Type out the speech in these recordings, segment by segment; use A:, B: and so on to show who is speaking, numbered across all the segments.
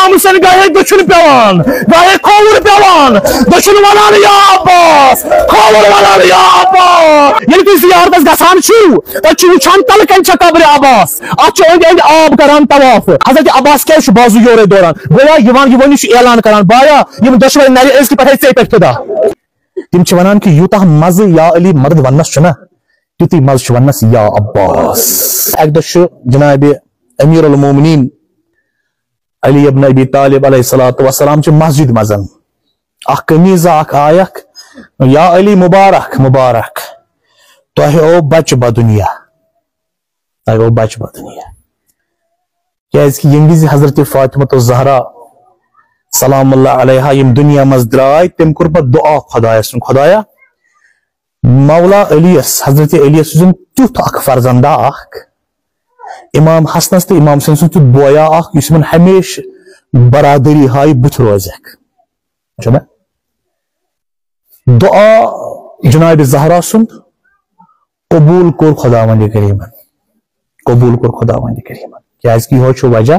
A: امام حسین گاہے دچھن پیوان گاہے کھوور پیوان دچھن ونان یا عباس کھوور ونان یا عباس یعنی کہ زیارتس گژھان چھو تتھ وچھان تل کن چھ قبر عباس اتھ چھ اوند آب کران طواف حضرت عباس کیا بازو یورے دوران گویا یہ ونی اعلان کران بایا یم دشوے نری اس کی پتہ ژے پہ خدا تم چھ ونان کہ یوتہ مزہ یا علی مرد ونس چھنا تیتی مزہ چھ ونس یا عباس ایک دہ جناب امیر المومنین علی ابن ابی طالب علیہ السلام چھ مسجد مزن اخ قمیض اخ آیک یا علی مبارک مبارک تہ او بچ بدنیا تہ او بچ بدنیا کیاز کہ یم وز حضرت فاطمہ الزہرا سلام اللہ علیہا یم دنیا مز درائے تم کور پتہ دعا خدایا سن خدایا مولا علیس حضرت علیس سن تیوت اخ فرزندہ اخ امام حسنس تو امام حسین سن بویا اخ اس من ہمیشہ برادری ہائی بت روزک چھنا دعا جناب زہرا سن قبول کور خداوند کریمن قبول کور خداوند کریمن کیاز کہ یہ وجہ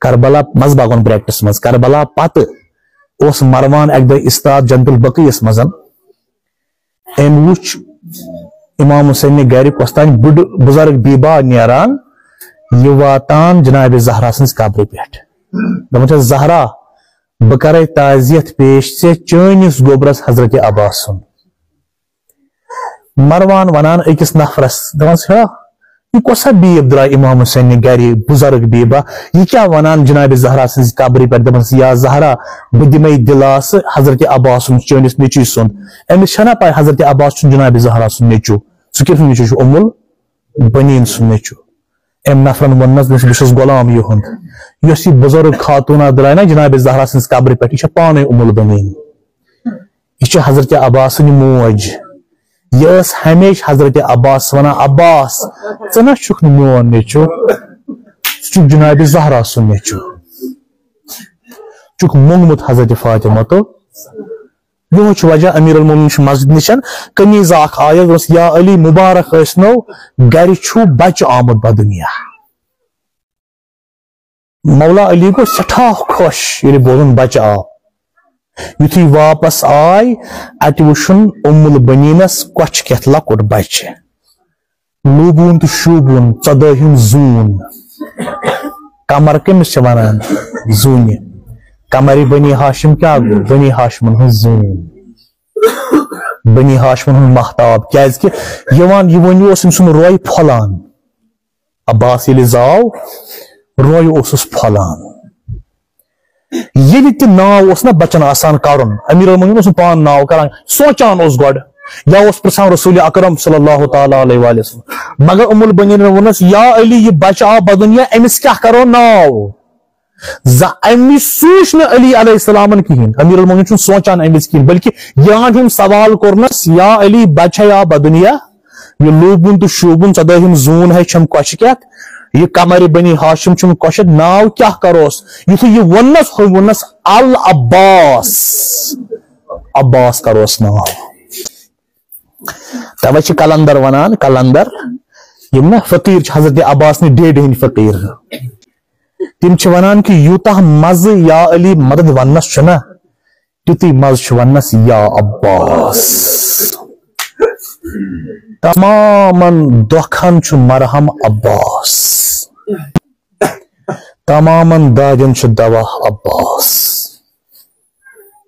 A: کربلا مز باغن پریکٹس مز کربلا پتہ اس مروان ایک دہ استاد جنت البقیس مزن ام وچ امام حسین گھر کستان بڑ بزرگ بیبا نیران یہ واتان جناب زہرا سنس قبر پہ دپان زہرا بہ کرے تعزیت پیش سے چٲنِس گوبرس حضرت عباس سن مروان ونان اکس نفرس دپان یہ کوسا بیب درائے امام حسین گھر بزرگ بیبا یہ کیا ونان جناب زہرا سنس قبر پہ دپان یا زہرا بہ دمے دلاس حضرت عباس سن چٲنِس نیچی سن امس چھنا پاے حضرت عباس سن جناب زہرا سن نیچو سہ کم نیچو چھ ام البنین سن نیچو ام نفرن ونس بس غلام یہند اس یہ بزرگ خاتونہ درائے نا جناب زہرا سنس قبر پہ یہ پانے ام البنین یہ حضرت عباس سن موج یہ ہمیشہ حضرت عباس ونان عباس ژٕ نا چھُکھ نہٕ میون نیچو ژٕ چھُکھ جناب زہرا سن نیچو چھُکھ مونگمت حضرت فاطمہ تو یہ وجہ امیر المومنین مسجد نشن قمیض اخ آیت یا علی مبارک ٲسنو گھر چھُ بچہ آمد بدنیا مولا علی کو سٹھا خوش ییٚلہِ بوزُن بچہ آو یتھُے واپس آے اتہِ وٕچھُن ام البنینس کۄچھ کیتھ لۄکُٹ بچہ لوٗبوُن تہٕ شوٗبوُن ژۄدٲہِم زوٗن کمر کٔمِس چھِ ونان زوٗنہِ کمر بنی ہاشم کیا گو بنی ہاشمن ہن زوٗن بنی ہاشمن ہن محتاب کیاز کہ یہ ونیو اس سن روے پھۄلان عباس ییٚلہِ زاو روے اوسُس پھۄلان ییٚلہِ تہِ ناو اوس نا بچن آسان کرُن امیر المومنین اوس پان ناو کران سونچان اوس گۄڈٕ یا اوس پرژھان رسول اکرم صلی اللہ تعالی علیہ وآلہ وسلم مگر ام البنین وونس یا علی یہ بچہ آو بدنیا امس کیا کرو ناو امس سوچ نہ علی علیہ السلام کہین امیر المومنین چھُنہٕ سونچان امس کہین بلکہ یہاں ہم سوال کرنس یا علی بچہ آو بدنیا یہ لوٗبوُن تہٕ شوٗبوُن ژۄدٲہِم زوٗن ہے چھم کۄچھ کیتھ یہ قمر بنی ہاشم چھم کۄچھ ناو کیا کروس یتھُے یہ ونس العباس عباس کروس ناو توے چھ کلندر ونان کلندر یم نا فقیر چھ حضرت عباس نے ڈیڈ ہند فقیر تم چھ ونان کہ یوتہ مزہ یا علی مدد ونس چھنا تیُتُے مزہ چھ ونس یا عباس تمامن دکھن چھ مرہم عباس تمامن دادن چھ دوا عباس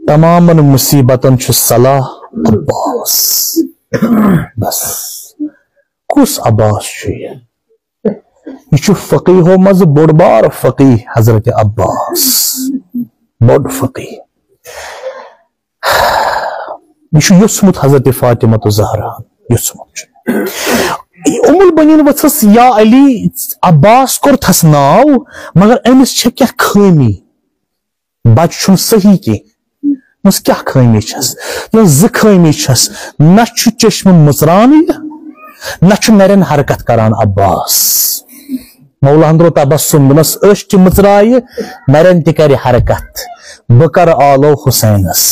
A: تمامن مصیبتن چھ صلاح عباس بس کس عباس یہ فقیح مز بوڑ بار فقیح حضرت عباس بوڑ فقیح یہ یوسمت حضرت فاطمہ الزہرا یوسمت ام البنین وچھس یا علی عباس کورتھس ناو مگر امس چھ کیا خامی بچ چھن صحیح کی اس کیا خامی چھس ز خامی چھس نہ چھ چشم مژران نہ چھ نرین حرکت کران عباس مولا اندرو تبسم دنس اش چھ مژرائے نرین تہ کر حرکت بکر آلو حسینس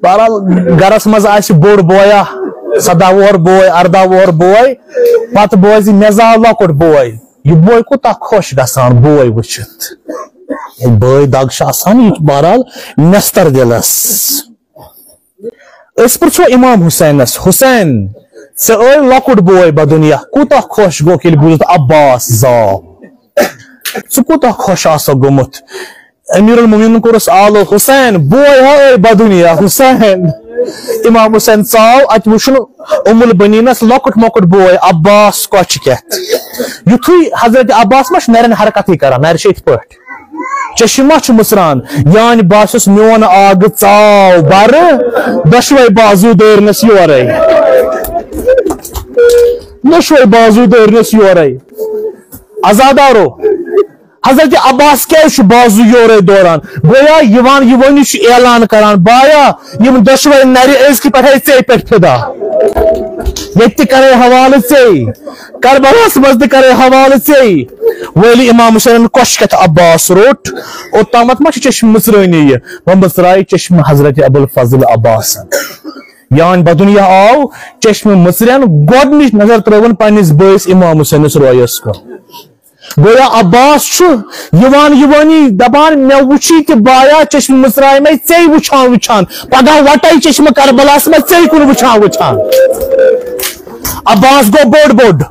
A: بہرحال گرس مز آس بوڑ بویا 17 وُہُر boy 18 وُہُر boy پتہٕ بوزِ مےٚ زاو لۄکُٹ boy یہ boy کوٗتاہ خۄش گژھان boy وٕچھِتھ بٲے دگ چھِ آسان یہِ چھُ بہرحال نٮ۪ستر دِلس أسۍ پرٛژھو امام حُسینس حُسین ژےٚ ٲے لۄکُٹ boy بدُنیا کوٗتاہ خۄش گوٚکھ ییٚلہِ بوٗزِتھ عباس زاو ژٕ کوٗتاہ خۄش آسکھ گوٚمُت امیر المومنین کوٚرُس آلو حُسین boy ہا ٲے بدُنیا حُسین امام حُسین ژاو اتہِ وٕچھُن ام البنیٖنس لۄکُٹ مۄکُٹ boy عباس کۄچہِ کٮ۪تھ یُتھُے حضرت عباس ما چھُ نرٮ۪ن حرکتٕے کران نرِ چھِ یِتھ پٲٹھۍ چشم ما چھُ مٕژران یانہِ باسیٚس میون آگہٕ ژاو برٕ دۄشوے بازوٗ دٲرنس یورے دۄشوے بازوٗ دٲرنس یورے عزادارو حضرت عباس کیٛازِ چھُ بازوٗ یورے دوران گویا یِوان یہِ ؤنِتھ چھُ اعلان کران بایا یِم دۄشوے نرِ أزکہِ پٮ۪ٹھے ژےٚ پٮ۪ٹھ فِدا ییٚتہِ تہِ کرے حوالہٕ ژےٚ کربلاہس منٛز تہِ کرے حوالہٕ ژےٚ وٲلۍ امام حُسینن کۄچھ کٮ۪تھ عباس روٚٹ اوٚتامتھ ما چھِ چشم مٕژرٲنی یہِ وۄنۍ مٕژرایہِ چشم حضرت ابوالفضل عباسن یان بدُنیا آو چشم مٕژرٮ۪ن گۄڈنِچ نظر ترٲوٕن پننِس بٲیِس امام حُسینس رویس کُن گویا عباس چھُ یِوان یِوانی دپان مےٚ وٕچھی تہِ بایا چشم مٕژرایہِ مےٚ ژےٚ وٕچھان وٕچھان پگہہ وٹے چشم کربلاہس منٛز ژےٚ کُن وٕچھان وٕچھان عباس گوٚو بوٚڑ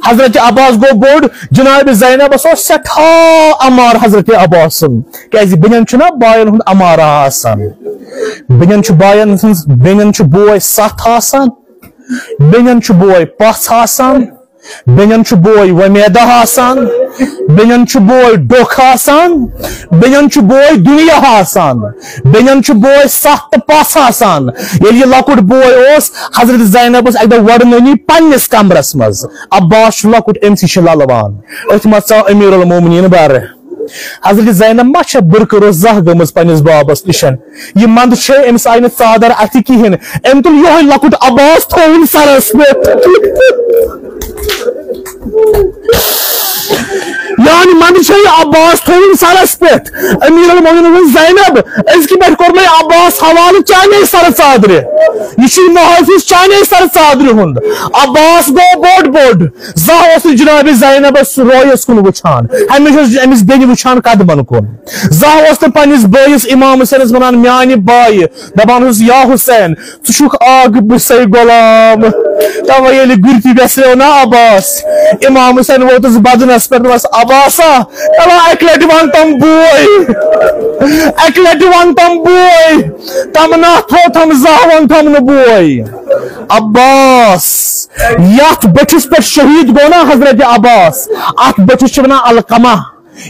A: حضرت عباس گوٚو بوٚڑ جناب زینبس اوس سٮ۪ٹھاہ امار حضرت عباس سُنٛد کیازِ بیٚنٮ۪ن چھُنہ باین ہُنٛد امارا آسان بیٚنٮ۪ن چھُ باین ہٕنٛز بیٚنٮ۪ن چھُ boy 7 آسان بیٚنٮ۪ن چھُ boy 5 آسان بیٚنٮ۪ن چھُ boy وۄمیدہ آسان بیٚنٮ۪ن چھُ boy ڈوٚکھ آسان بیٚنٮ۪ن چھُ boy دُنیا آسان بیٚنٮ۪ن چھُ boy 7 تہٕ پَژھ آسان ییٚلہِ یہِ لۄکُٹ boy اوس حضرت زینب ٲس اَکہِ دۄہ وۄڑنٲنی پننِس کمرس منٛز عباس چھُ لۄکُٹ أمۍ سٕے چھِ للوان أتھۍ منٛز ژاو امیر المومنیٖن برٕ حضرت زینب ما چھےٚ بُرکہٕ روٚس زانٛہہ گٔمٕژ پننِس بابس نِش یہِ منٛدٕ چھے أمِس آیہِ نہٕ ژادر اَتھِ کِہینۍ أمۍ تُل یِہوے لۄکُٹ عباس تھووُن سرس پٮ۪ٹھ یعنی منٛدٕ چھے یہِ عباس تھووُن سرس پٮ۪ٹھ امیر المومنین ووٚن زینب أزکہِ پٮ۪ٹھ کوٚر مےٚ عباس حوالہٕ چانے سرٕ ژادرِ یہِ چھُے محٲفِظ چانے سرٕ ژادرِ ہُنٛد عباس گوٚو بوٚڑ زانٛہہ اوس نہٕ جناب زینبس رویس کُن وٕچھان ہمیشہِ اوس أمِس بیٚنہِ وٕچھان قدمن کُن زانٛہہ اوس نہٕ پننِس بٲیِس امام حُسینس ونان میانہِ بایہِ دپان اوس یا حُسین ژٕ چھُکھ آگہٕ بہٕ سے غلام توے ییٚلہِ گُرتہِ گژھیو نا عباس امام حُسین ووتُس بدنس پٮ۪ٹھ دوٚپس عباسا تلا اکہِ لٹہِ ون تم اکہِ لٹہِ ون تم تم نا تھوتھم زانٛہہ ووٚن تھم نہٕ عباس یتھ بٔٹھِس پٮ۪ٹھ شہیٖد گوٚو نا حضرت عباس اتھ بٔٹھِس چھِ ونان القمہ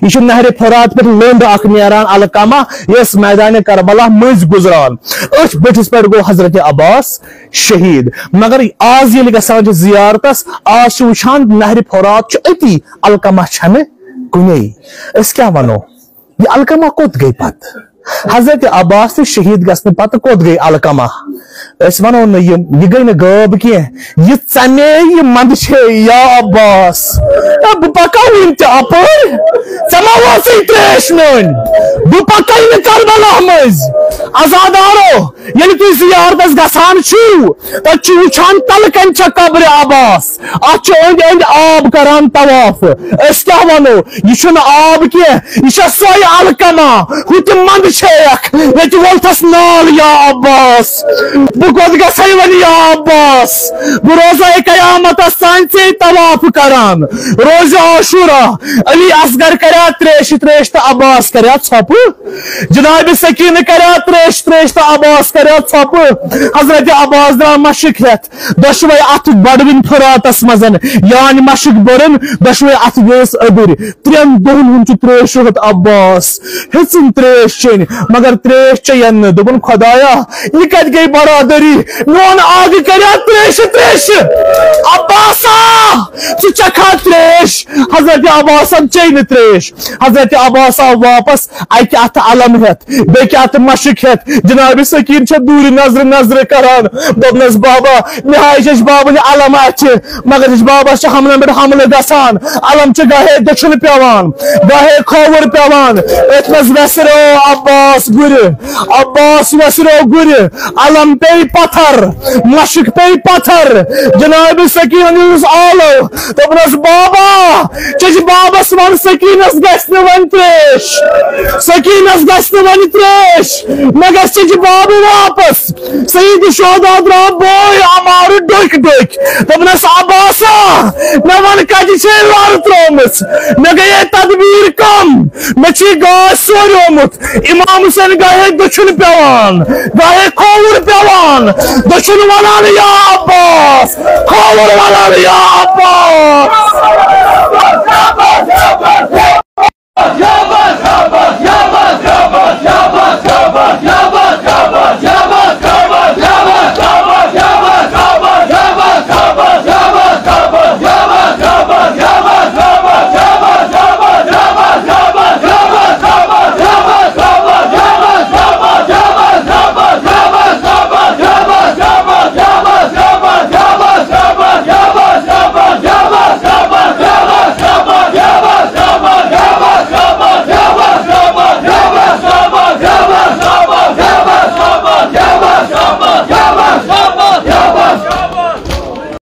A: یہ چھُ نہرِ فرات پٮ۪ٹھ لٔنٛڈ اکھ نیران القمہ یۄس میدانِ کربلا مٔنٛزۍ گُزران أتھۍ بٔٹھِس پٮ۪ٹھ گوٚو حضرت عباس شہیٖد مگر آز ییٚلہِ گژھان چھِ زیارتس آز چھِ وٕچھان نہرِ فرات چھُ أتی القمہ چھنہٕ کُنے أسۍ کیٛاہ ونو یہِ القمہ کوٚت گٔے پتہٕ حضرت عباس تہِ شہیٖد گژھنہٕ پتہٕ کوٚت گٔے القمہ أسۍ ونو نہٕ یہِ گٔے نہٕ غٲب کینٛہہ یہِ ژمے یہِ منٛدٕ چھے یا عباس بہٕ پکا وُنہِ تہِ اپٲرۍ ژےٚ ما وٲژٕے تریش نٲنۍ بہٕ پکے نہٕ کربلا مٔنٛزۍ عزادارو ییٚلہِ تُہۍ زیارتس گژھان چھِو تتہِ چھِ وٕچھان تلہٕ کنہِ چھےٚ قبرِ عباس اتھ چھُ أنٛدۍ أنٛدۍ آب کران طواف أسۍ کیٛاہ ونو یہِ چھُنہٕ آب کینٛہہ یہِ چھےٚ سۄے القمہ ہُہ تہِ منٛدٕ چھیکھ ییٚتہِ وولتھس نال یا عباس بہٕ کوٚت گژھے وۄنۍ یا عباس بہٕ روزے قیامتس تانۍ ژے طواف کران روزِ عاشورا علی اصغر کریا تریشہِ تریش تہٕ عباس کریا ژھۄپہٕ جناب سکیٖنہٕ کریا تریش تریش تہٕ عباس کریا ژھۄپہٕ حضرت عباس درٛاو مشک ہٮ۪تھ دۄشوے اتھٕ بڑوٕنۍ فراتس منٛز یانہِ مشک بٔرٕن دۄشوے اتھٕ گٔیس أبٕرۍ 3 دۄہن ہُنٛد چھُ تریشُہت عباس ہیٚژٕنۍ تریش چیٚنۍ مگر تریش چیٚین نہٕ دوٚپُن خۄدایا یہِ کتہِ گٔے برادری میون آگہٕ کریا تریشہِ تریشہِ عباسا ژٕ چکھا تریش حضرت عباس چین تریش حضرت عباس آو واپس اکہ ات علم ہت بیکہ ات مشک ہت جناب سکین چھ دور نظر نظر کران دوپنس بابا نہائی چھ بابا علم ات مگر بابا چھ حملہ پہ حملہ گسان علم چھ گاہے دچھن پیوان گاہے کھوور پیوان اتنس وسرو عباس گر عباس وسرو گر علم پہ پتھر مشک پہ پتھر جناب سکین آلو دوپنس بابا چھ بابس ون سکینس گھس ون تریش سکینس گھس ون تریش مے گھس باب واپس سید شہداء درو بوے امار ڈک ڈک دوپنس عباسا مے ون کتہ چھ لر ترومت مے گئے تدبیر کم مے چھ گاش سوریومت امام حسین گاہے دچھن پیوان گاہے کھوور پیوان دچھن ونان یا عباس کھوور ونان یا عباس